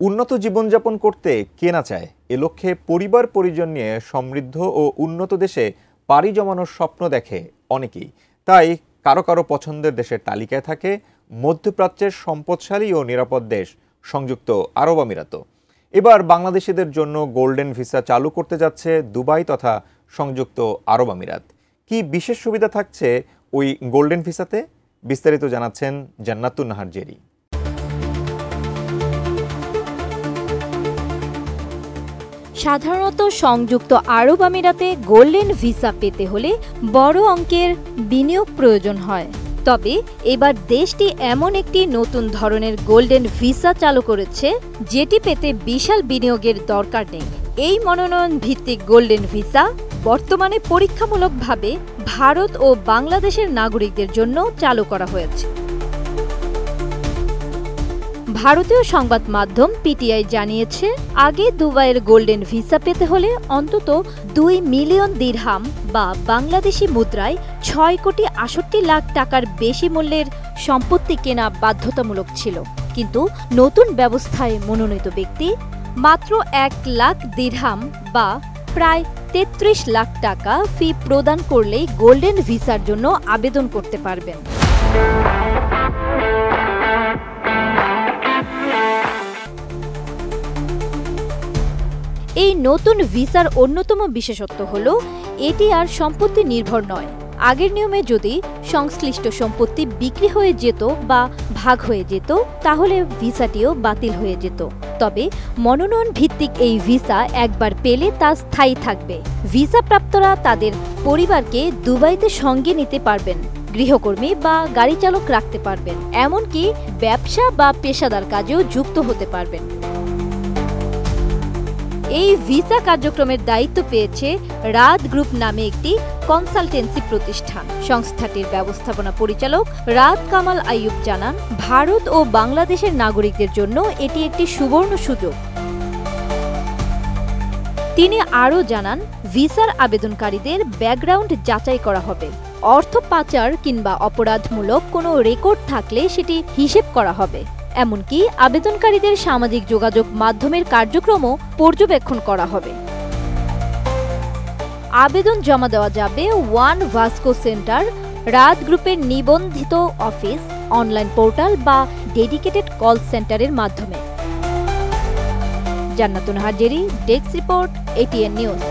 উন্নত জীবনযাপন করতে কে না চায়? এ লক্ষ্যে পরিবার পরিজন নিয়ে সমৃদ্ধ ও উন্নত দেশে পাড়ি জমানোর স্বপ্ন দেখে অনেকেই। তাই কারো কারো পছন্দের দেশের তালিকায় থাকে মধ্যপ্রাচ্যের সম্পদশালী ও নিরাপদ দেশ সংযুক্ত আরব আমিরাত। এবার বাংলাদেশিদের জন্য গোল্ডেন ভিসা চালু করতে যাচ্ছে দুবাই তথা সংযুক্ত আরব আমিরাত। কি বিশেষ সুবিধা থাকছে ওই গোল্ডেন ভিসাতে? বিস্তারিত জানাচ্ছেন জান্নাতুন নাহার জেরি। সাধারণত সংযুক্ত আরব আমিরাতে গোল্ডেন ভিসা পেতে হলে বড় অঙ্কের বিনিয়োগ প্রয়োজন হয়। তবে এবার দেশটি এমন একটি নতুন ধরনের গোল্ডেন ভিসা চালু করেছে যেটি পেতে বিশাল বিনিয়োগের দরকার নেই। এই মনোনয়ন ভিত্তিক গোল্ডেন ভিসা বর্তমানে পরীক্ষামূলকভাবে ভারত ও বাংলাদেশের নাগরিকদের জন্য চালু করা হয়েছে। ভারতীয় সংবাদ মাধ্যম পিটিআই জানিয়েছে, আগে দুবাইয়ের গোল্ডেন ভিসা পেতে হলে অন্তত 2 মিলিয়ন দিরহাম বা বাংলাদেশি মুদ্রায় 6,৬৮ লাখ টাকার বেশি মূল্যের সম্পত্তি কেনা বাধ্যতামূলক ছিল। কিন্তু নতুন ব্যবস্থায় মনোনীত ব্যক্তি মাত্র 1 লাখ দিরহাম বা প্রায় 33 লাখ টাকা ফি প্রদান করলেই গোল্ডেন ভিসার জন্য আবেদন করতে পারবেন। এই নতুন ভিসার অন্যতম বিশেষত্ব হল এটি আর সম্পত্তি নির্ভর নয়। আগের নিয়মে যদি সংশ্লিষ্ট সম্পত্তি বিক্রি হয়ে যেত বা ভাগ হয়ে যেত তাহলে ভিসাটিও বাতিল হয়ে যেত। তবে মনোনয়ন ভিত্তিক এই ভিসা একবার পেলে তা স্থায়ী থাকবে। ভিসা প্রাপ্তরা তাদের পরিবারকে দুবাইতে সঙ্গে নিতে পারবেন, গৃহকর্মী বা গাড়ি চালক রাখতে পারবেন, এমনকি ব্যবসা বা পেশাদার কাজেও যুক্ত হতে পারবেন। এই ভিসা কার্যক্রমের দায়িত্ব পেয়েছে রাত গ্রুপ নামে একটি কনসালটেন্সি প্রতিষ্ঠান। সংস্থাটির ব্যবস্থাপনা পরিচালক রাত কামাল আইয়ুব জানান, ভারত ও বাংলাদেশের নাগরিকদের জন্য এটি একটি সুবর্ণ সুযোগ। তিনি আরও জানান, ভিসার আবেদনকারীদের ব্যাকগ্রাউন্ড যাচাই করা হবে। অর্থ পাচার কিংবা অপরাধমূলক কোনো রেকর্ড থাকলে সেটি হিসেব করা হবে। এমনকি আবেদনকারীদের সামাজিক যোগাযোগ মাধ্যমের কার্যক্রমও পর্যবেক্ষণ করা হবে। আবেদন জমা দেওয়া যাবে ওয়ান ভাস্কো সেন্টার, রাত গ্রুপের নিবন্ধিত অফিস, অনলাইন পোর্টাল বা ডেডিকেটেড কল সেন্টারের মাধ্যমে। জান্নাতুন Nahar Jerry, desk report, ATN news.